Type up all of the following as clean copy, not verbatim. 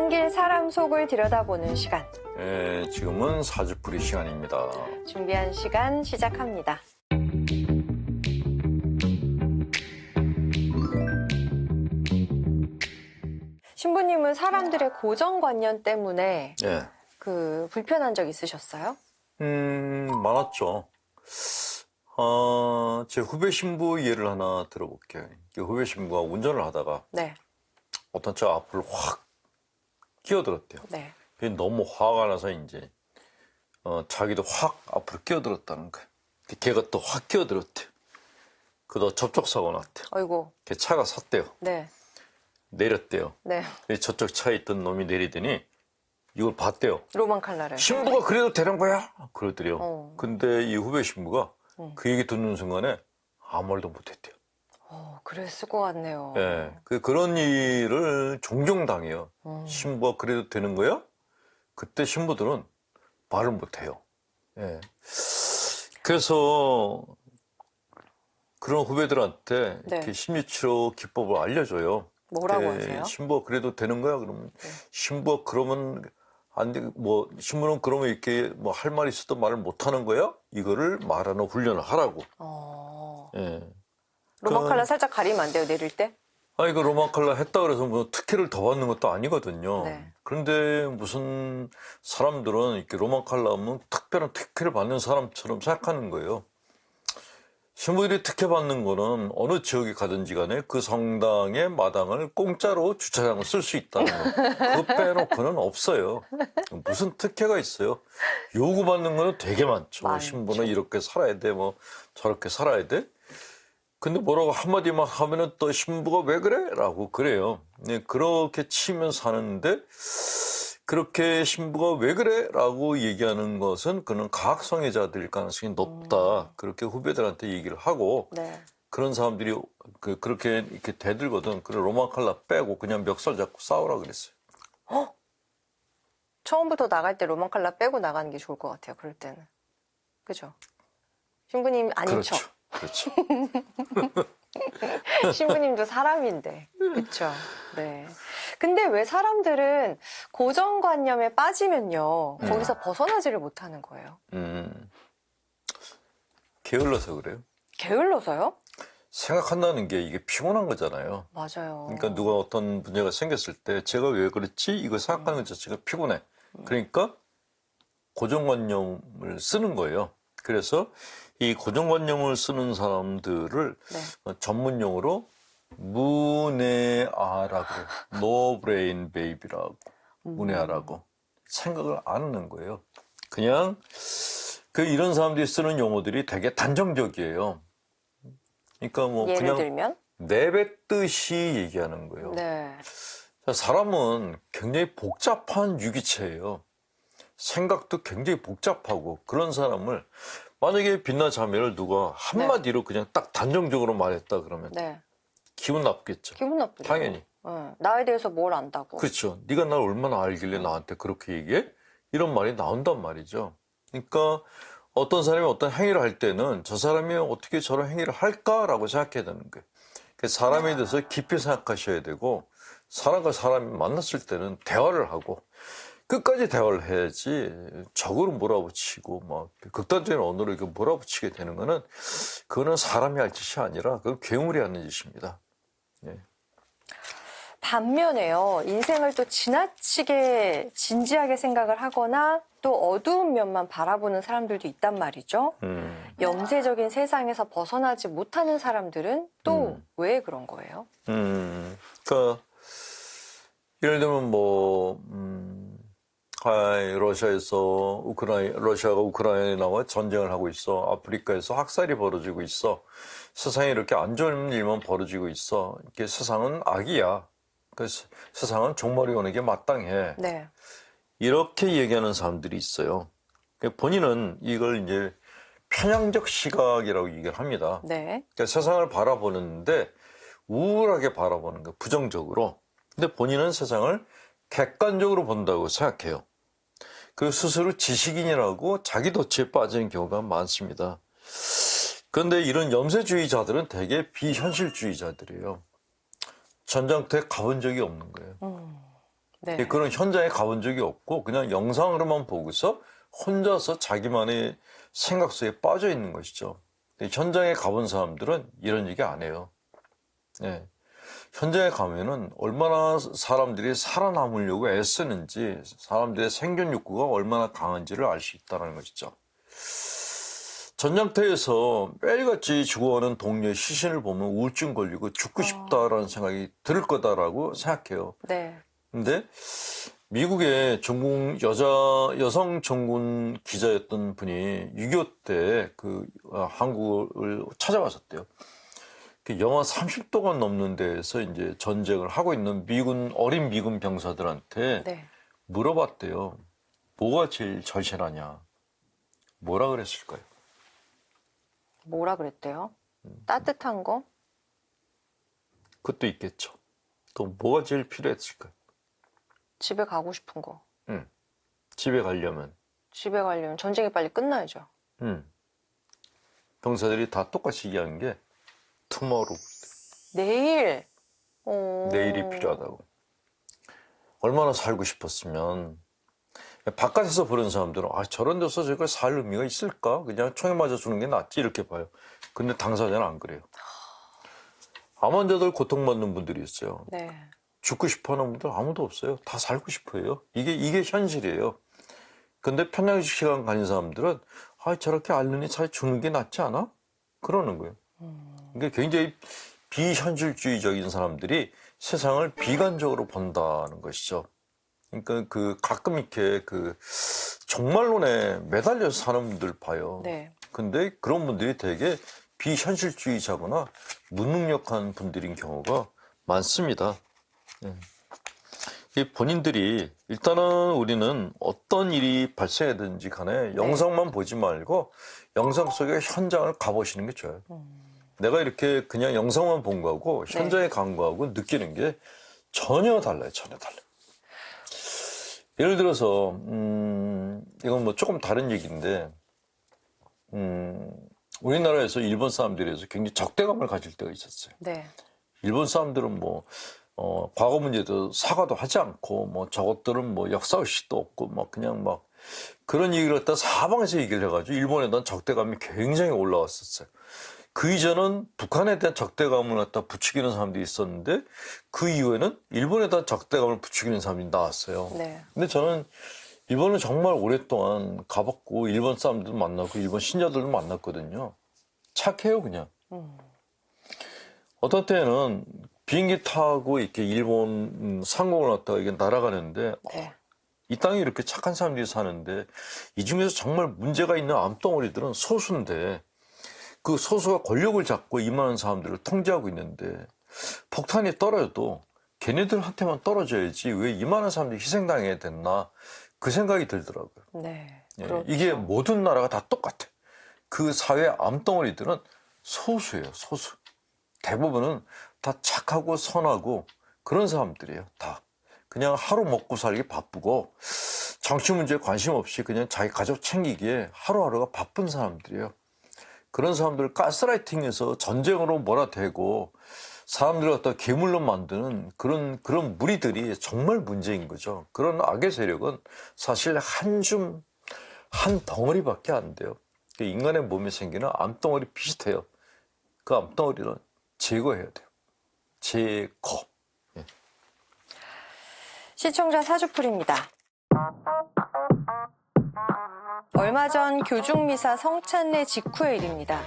생길 사람 속을 들여다보는 시간. 네, 지금은 사주풀이 시간입니다. 준비한 시간 시작합니다. 신부님은 사람들의 고정관념 때문에 네. 불편한 적 있으셨어요? 많았죠. 제 후배 신부 예를 하나 들어볼게요. 후배 신부가 운전을 하다가 네. 어떤 차 앞을 확 끼어들었대요. 네. 그게 너무 화가 나서 이제 자기도 확 앞으로 끼어들었다는 거예요. 걔가 또 확 끼어들었대요. 그러다 접촉사고 났대요. 아이고. 걔 차가 섰대요. 네. 내렸대요. 네. 저쪽 차에 있던 놈이 내리더니 이걸 봤대요. 로만 칼라를. 신부가 그래도 되는 거야? 그러더래요. 근데 이 후배 신부가 그 얘기 듣는 순간에 아무 말도 못했대요. 그랬을 것 같네요. 예, 그런 일을 종종 당해요. 신부가 그래도 되는 거야? 그때 신부들은 말을 못해요. 예. 그래서 그런 후배들한테 네. 이렇게 심리치료 기법을 알려줘요. 뭐라고 하세요? 신부가 그래도 되는 거야? 그러면 신부가 그러면 안 돼, 신부는 그러면 이렇게 할 말이 있어도 말을 못 하는 거야? 이거를 말하는 훈련을 하라고. 예. 로만 칼라 살짝 가리면 안 돼요, 내릴 때? 이거 로만 칼라 했다 그래서 특혜를 더 받는 것도 아니거든요. 네. 그런데 무슨 사람들은 이렇게 로만 칼라 하면 특별한 특혜를 받는 사람처럼 생각하는 거예요. 신부들이 특혜 받는 거는 어느 지역에 가든지 간에 그 성당의 마당을 공짜로 주차장을 쓸 수 있다는 거. 그거 빼놓고는 없어요. 무슨 특혜가 있어요. 요구받는 거는 되게 많죠. 신부는 이렇게 살아야 돼, 저렇게 살아야 돼. 근데 뭐라고 한마디만 하면은 또 신부가 왜 그래? 라고 그래요. 네, 그렇게 치면 사는데 그렇게 신부가 왜 그래? 라고 얘기하는 것은 그는 과학성애자들일 가능성이 높다. 그렇게 후배들한테 얘기를 하고 네. 그런 사람들이 그렇게 이렇게 대들거든. 그래 로만 칼라 빼고 그냥 멱살 잡고 싸우라 그랬어요. 처음부터 나갈 때 로만 칼라 빼고 나가는 게 좋을 것 같아요. 그럴 때는. 그죠? 신부님 아니죠? 그렇죠. 신부님도 사람인데. 그렇죠. 네. 근데 왜 사람들은 고정관념에 빠지면요. 거기서 벗어나지를 못하는 거예요? 게을러서 그래요. 게을러서요? 생각한다는 게 이게 피곤한 거잖아요. 맞아요. 그러니까 누가 어떤 문제가 생겼을 때 제가 왜 그렇지? 이거 생각하는 것 자체가 피곤해. 그러니까 고정관념을 쓰는 거예요. 그래서 이 고정관념을 쓰는 사람들을 전문용어로 문외아라고 그래요. No brain baby라고. 문외아라고. 생각을 안 하는 거예요. 그냥 이런 사람들이 쓰는 용어들이 되게 단정적이에요. 그러니까 예를 그냥 들면? 내뱉듯이 얘기하는 거예요. 네. 사람은 굉장히 복잡한 유기체예요. 생각도 굉장히 복잡하고 그런 사람을 만약에 빛나 자매를 누가 한마디로 그냥 딱 단정적으로 말했다 그러면 기분 나쁘겠죠. 기분 나쁘죠. 당연히. 나에 대해서 뭘 안다고. 그렇죠. 네가 날 얼마나 알길래 나한테 그렇게 얘기해? 이런 말이 나온단 말이죠. 그러니까 어떤 사람이 어떤 행위를 할 때는 저 사람이 어떻게 저런 행위를 할까라고 생각해야 되는 거예요. 사람에 대해서 깊이 생각하셔야 되고 사람과 사람이 만났을 때는 대화를 하고 끝까지 대화를 해야지 적으로 몰아붙이고 극단적인 언어로 이렇게 몰아붙이게 되는 거는 그거는 사람이 할 짓이 아니라 그건 괴물이 하는 짓입니다. 예. 반면에요. 인생을 또 지나치게 진지하게 생각을 하거나 또 어두운 면만 바라보는 사람들도 있단 말이죠. 염세적인 세상에서 벗어나지 못하는 사람들은 또 왜 그런 거예요? 그러니까 예를 들면 러시아에서 러시아가 우크라이나와 전쟁을 하고 있어. 아프리카에서 학살이 벌어지고 있어. 세상에 이렇게 안 좋은 일만 벌어지고 있어. 이게 세상은 악이야. 그래서 세상은 종말이 오는 게 마땅해. 네. 이렇게 얘기하는 사람들이 있어요. 본인은 이걸 이제 편향적 시각이라고 얘기를 합니다. 네. 그러니까 세상을 바라보는데 우울하게 바라보는 거, 부정적으로. 근데 본인은 세상을 객관적으로 본다고 생각해요. 그 스스로 지식인이라고 자기 덫에 빠지는 경우가 많습니다. 그런데 이런 염세주의자들은 되게 비현실주의자들이에요. 전장터에 가본 적이 없는 거예요. 네. 그런 현장에 가본 적이 없고 그냥 영상으로만 보고서 혼자서 자기만의 생각 속에 빠져 있는 것이죠. 근데 현장에 가본 사람들은 이런 얘기 안 해요. 네. 현장에 가면은 얼마나 사람들이 살아남으려고 애쓰는지, 사람들의 생존 욕구가 얼마나 강한지를 알 수 있다는 것이죠. 전장터에서 매일같이 죽어가는 동료의 시신을 보면 우울증 걸리고 죽고 싶다라는 생각이 들 거다라고 생각해요. 네. 근데 미국의 여성 전군 기자였던 분이 6.25 때 한국을 찾아왔었대요. 영하 30도가 넘는 데에서 이제 전쟁을 하고 있는 어린 미군 병사들한테 네. 물어봤대요. 뭐가 제일 절실하냐? 뭐라 그랬을까요? 뭐라 그랬대요? 따뜻한 거? 그것도 있겠죠. 또 뭐가 제일 필요했을까요? 집에 가고 싶은 거. 집에 가려면. 집에 가려면 전쟁이 빨리 끝나야죠. 병사들이 다 똑같이 얘기하는 게 tomorrow. 내일. 내일이 필요하다고. 얼마나 살고 싶었으면. 바깥에서 보는 사람들은 저런 데서 저걸 살 의미가 있을까? 그냥 총에 맞아 주는 게 낫지 이렇게 봐요. 근데 당사자는 안 그래요. 암 환자들 고통받는 분들이 있어요. 네. 죽고 싶어하는 분들 아무도 없어요. 다 살고 싶어요. 이게 현실이에요. 근데 편향식 시간 가진 사람들은 저렇게 앓느니 차라리 죽는 게 낫지 않아? 그러는 거예요. 그러니까 굉장히 비현실주의적인 사람들이 세상을 비관적으로 본다는 것이죠. 그러니까 가끔 이렇게 종말론에 매달려서 사는 분들 봐요. 네. 근데 그런 분들이 되게 비현실주의자거나 무능력한 분들인 경우가 많습니다. 본인들이 일단은 우리는 어떤 일이 발생하든지 간에 영상만 보지 말고 영상 속의 현장을 가보시는 게 좋아요. 내가 이렇게 그냥 영상만 본 거하고 현장에 간 거하고 느끼는 게 전혀 달라요. 전혀 달라요. 예를 들어서 이건 뭐 조금 다른 얘기인데 우리나라에서 일본 사람들에서 굉장히 적대감을 가질 때가 있었어요. 네. 일본 사람들은 과거 문제도 사과도 하지 않고, 저것들은 역사의식도 없고, 그냥 그런 얘기를 갖다 사방에서 얘기를 해가지고, 일본에 대한 적대감이 굉장히 올라왔었어요. 그 이전은 북한에 대한 적대감을 갖다 부추기는 사람들이 있었는데, 그 이후에는 일본에 대한 적대감을 부추기는 사람들이 나왔어요. 네. 근데 저는 일본을 정말 오랫동안 가봤고, 일본 사람들도 만나고, 일본 신자들도 만났거든요. 착해요, 그냥. 어떤 때는 비행기 타고 이렇게 일본 상공을 왔다가 이게 날아가는데 네. 이 땅에 이렇게 착한 사람들이 사는데 이 중에서 정말 문제가 있는 암덩어리들은 소수인데 그 소수가 권력을 잡고 이만한 사람들을 통제하고 있는데 폭탄이 떨어져도 걔네들한테만 떨어져야지 왜 이만한 사람들이 희생당해야 됐나 그 생각이 들더라고요. 네. 예, 이게 모든 나라가 다 똑같아. 그 사회 암덩어리들은 소수예요. 소수. 대부분은 다 착하고 선하고 그런 사람들이에요. 다. 그냥 하루 먹고 살기 바쁘고 정치 문제에 관심 없이 그냥 자기 가족 챙기기에 하루하루가 바쁜 사람들이에요. 그런 사람들을 가스라이팅해서 전쟁으로 몰아대고 사람들을 갖다 괴물로 만드는 그런 무리들이 정말 문제인 거죠. 그런 악의 세력은 사실 한 덩어리밖에 안 돼요. 인간의 몸에 생기는 암덩어리 비슷해요. 그 암덩어리는 제거해야 돼요. 제거. 예. 시청자 사주풀입니다. 얼마 전 교중미사 성찬례 직후의 일입니다.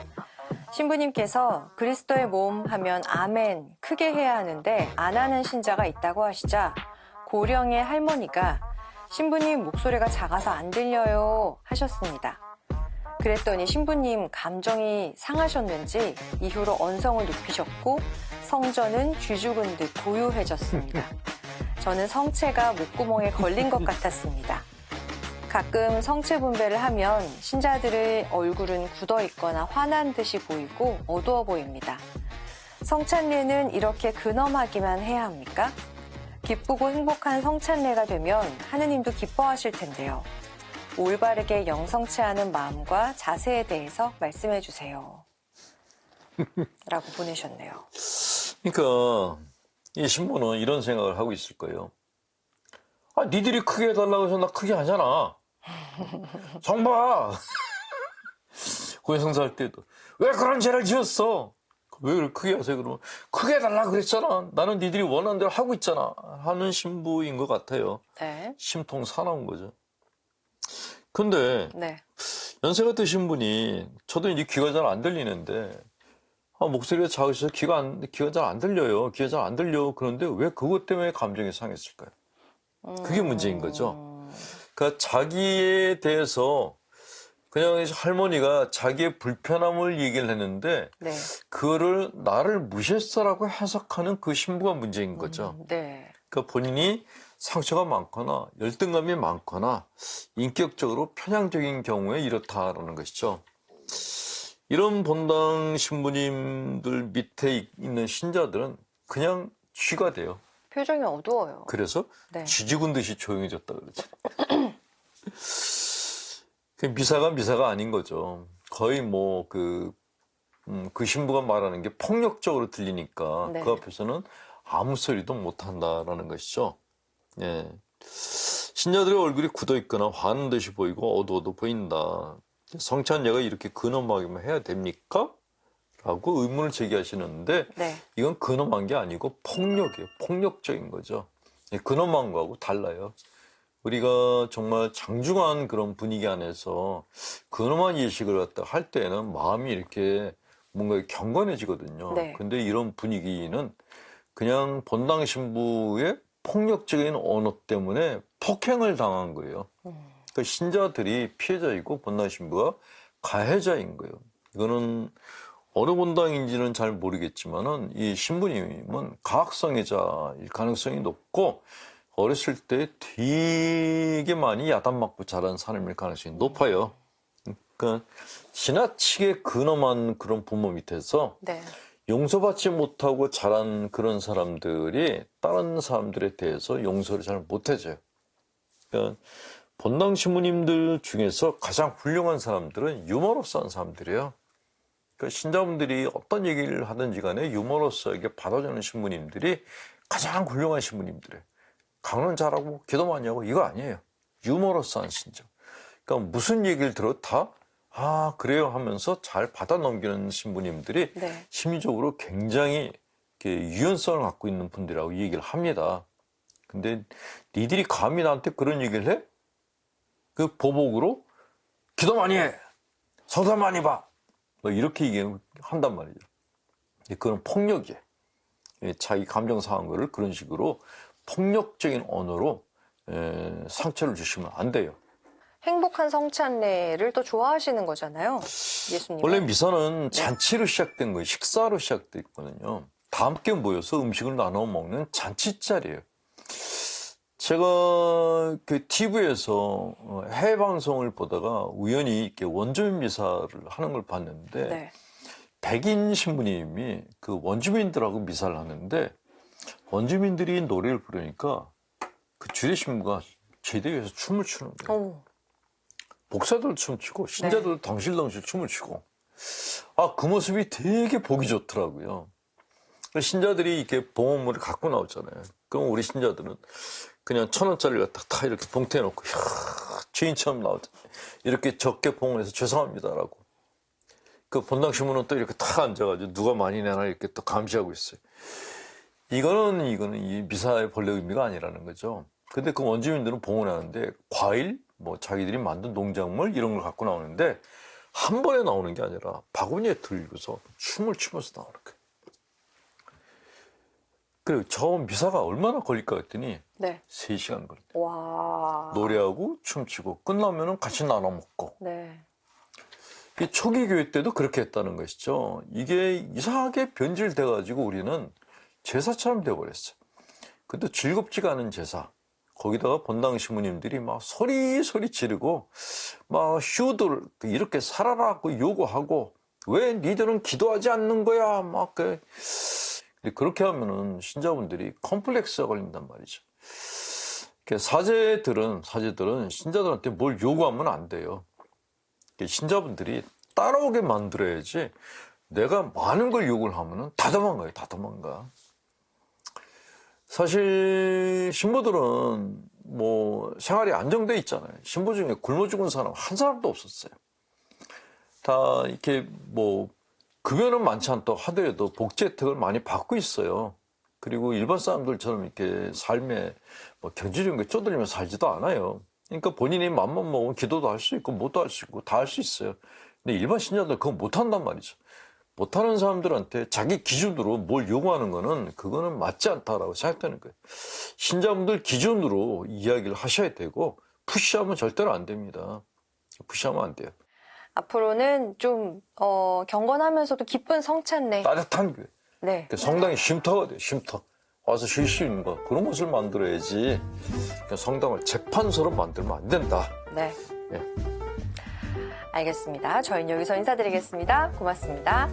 신부님께서 그리스도의 몸 하면 아멘 크게 해야 하는데 안 하는 신자가 있다고 하시자 고령의 할머니가 신부님 목소리가 작아서 안 들려요 하셨습니다. 그랬더니 신부님 감정이 상하셨는지 이후로 언성을 높이셨고 성전은 쥐 죽은 듯 고요해졌습니다. 저는 성체가 목구멍에 걸린 것 같았습니다. 가끔 성체 분배를 하면 신자들의 얼굴은 굳어 있거나 화난 듯이 보이고 어두워 보입니다. 성찬례는 이렇게 근엄하기만 해야 합니까? 기쁘고 행복한 성찬례가 되면 하느님도 기뻐하실 텐데요. 올바르게 영성체하는 마음과 자세에 대해서 말씀해 주세요. 라고 보내셨네요. 그러니까 이 신부는 이런 생각을 하고 있을 거예요. 아, 니들이 크게 해달라고 해서 나 크게 하잖아. 정봐. 고해성사 할 때도 왜 그런 죄를 지었어? 왜 그렇게 크게 하세요? 그러면 크게 해달라고 그랬잖아. 나는 니들이 원하는 대로 하고 있잖아. 하는 신부인 것 같아요. 네. 심통 사나운 거죠. 근데 네. 연세가 드신 분이 저도 이제 귀가 잘 안 들리는데 목소리가 작으셔서 귀가 잘 안 들려요. 귀가 잘 안 들려. 그런데 왜 그것 때문에 감정이 상했을까요? 그게 문제인 거죠. 그러니까 자기에 대해서 그냥 할머니가 자기의 불편함을 얘기를 했는데 네. 그거를 나를 무시했어라고 해석하는 그 신부가 문제인 거죠. 네. 그러니까 본인이 상처가 많거나 열등감이 많거나 인격적으로 편향적인 경우에 이렇다라는 것이죠. 이런 본당 신부님들 밑에 있는 신자들은 그냥 쥐가 돼요. 표정이 어두워요. 그래서 네. 쥐죽은 듯이 조용해졌다 그러죠. 미사가 아닌 거죠. 거의 뭐 그 신부가 말하는 게 폭력적으로 들리니까 네. 그 앞에서는 아무 소리도 못 한다라는 것이죠. 예. 신자들의 얼굴이 굳어 있거나 화는 듯이 보이고 어두워도 보인다. 성찬예가 이렇게 근엄하게만 해야 됩니까? 라고 의문을 제기하시는데 네. 이건 근엄한 게 아니고 폭력이에요. 폭력적인 거죠. 예, 근엄한 거하고 달라요. 우리가 정말 장중한 그런 분위기 안에서 근엄한 예식을 갖다 할 때는 마음이 이렇게 뭔가 경건해지거든요. 네. 근데 이런 분위기는 그냥 본당 신부의 폭력적인 언어 때문에 폭행을 당한 거예요. 그러니까 신자들이 피해자이고 본당 신부가 가해자인 거예요. 이거는 어느 본당인지는 잘 모르겠지만은 이 신부님은 가학성애자일 가능성이 높고 어렸을 때 되게 많이 야단 맞고 자란 사람일 가능성이 높아요. 그러니까 지나치게 근엄한 그런 부모 밑에서 네. 용서받지 못하고 자란 그런 사람들이 다른 사람들에 대해서 용서를 잘 못해줘요. 그러니까 본당 신부님들 중에서 가장 훌륭한 사람들은 유머러스한 사람들이에요. 그러니까 신자분들이 어떤 얘기를 하든지 간에 유머러스하게 받아주는 신부님들이 가장 훌륭한 신부님들이에요. 강론 잘하고 기도 많이 하고 이거 아니에요. 유머러스한 신자. 그러니까 무슨 얘기를 들어도 다 그래요 하면서 잘 받아 넘기는 신부님들이 네. 심리적으로 굉장히 이렇게 유연성을 갖고 있는 분들이라고 얘기를 합니다. 근데 니들이 감히 나한테 그런 얘기를 해? 그 보복으로 기도 많이 해. 성사 많이 봐. 뭐 이렇게 얘기한단 말이죠. 그건 폭력이에요. 자기 감정 상한 거를 그런 식으로 폭력적인 언어로 상처를 주시면 안 돼요. 행복한 성찬례를 또 좋아하시는 거잖아요. 예수님. 원래 미사는 잔치로 시작된 거예요. 식사로 시작됐거든요. 다 함께 모여서 음식을 나눠 먹는 잔치자리예요. 제가 그 TV에서 해외 방송을 보다가 우연히 이렇게 원주민 미사를 하는 걸 봤는데 네. 백인 신부님이 그 원주민들하고 미사를 하는데 원주민들이 노래를 부르니까 그 주례 신부가 제대 위에서 춤을 추는 거예요. 오. 복사들도 춤추고 신자들도 네. 덩실덩실 춤을 추고 그 모습이 되게 보기 좋더라고요. 신자들이 이렇게 봉헌물을 갖고 나오잖아요. 그럼 우리 신자들은 그냥 1,000원짜리를 갖다 다 이렇게 봉투에 넣고 주인처럼 나오잖아요. 이렇게 적게 봉헌해서 죄송합니다라고. 그 본당 신부는 또 이렇게 탁 앉아가지고 누가 많이 내나 이렇게 또 감시하고 있어요. 이거는 이 미사의 본래 의미가 아니라는 거죠. 근데 그 원주민들은 봉헌하는데 과일, 뭐 자기들이 만든 농작물 이런 걸 갖고 나오는데 한 번에 나오는 게 아니라 바구니에 들고서 춤을 추면서 나오는 거예요. 그리고 저 미사가 얼마나 걸릴까 했더니 네. 3시간 걸려요. 와. 노래하고 춤추고 끝나면은 같이 나눠 먹고. 네. 이 초기 교회 때도 그렇게 했다는 것이죠. 이게 이상하게 변질돼가지고 우리는 제사처럼 돼버렸어요. 근데 즐겁지가 않은 제사. 거기다가 본당 신부님들이 막 소리 지르고 막 휴들 이렇게 살아라고 요구하고 왜 니들은 기도하지 않는 거야 막 그렇게 하면은 신자분들이 컴플렉스가 걸린단 말이죠. 사제들은 신자들한테 뭘 요구하면 안 돼요. 신자분들이 따라오게 만들어야지 내가 많은 걸 요구를 하면은 다 도망가. 사실 신부들은 뭐 생활이 안정돼 있잖아요. 신부 중에 굶어 죽은 사람 한 사람도 없었어요. 다 이렇게 뭐 급여는 많지 않다고 하더라도 복지 혜택을 많이 받고 있어요. 그리고 일반 사람들처럼 이렇게 삶에 뭐 경제적인 게 쪼들리며 살지도 않아요. 그러니까 본인이 맘만 먹으면 기도도 할 수 있고 못도 할 수 있고 다 할 수 있어요. 근데 일반 신자들 그거 못한단 말이죠. 못하는 사람들한테 자기 기준으로 뭘 요구하는 거는 그거는 맞지 않다라고 생각되는 거예요. 신자분들 기준으로 이야기를 하셔야 되고 푸시하면 절대로 안 됩니다. 푸시하면 안 돼요. 앞으로는 좀 경건하면서도 기쁜 성찬례. 따뜻한 교회. 네. 성당이 쉼터가 돼요. 쉼터. 와서 쉴 수 있는 거 그런 것을 만들어야지 성당을 재판소로 만들면 안 된다. 네. 예. 알겠습니다. 저희는 여기서 인사드리겠습니다. 고맙습니다.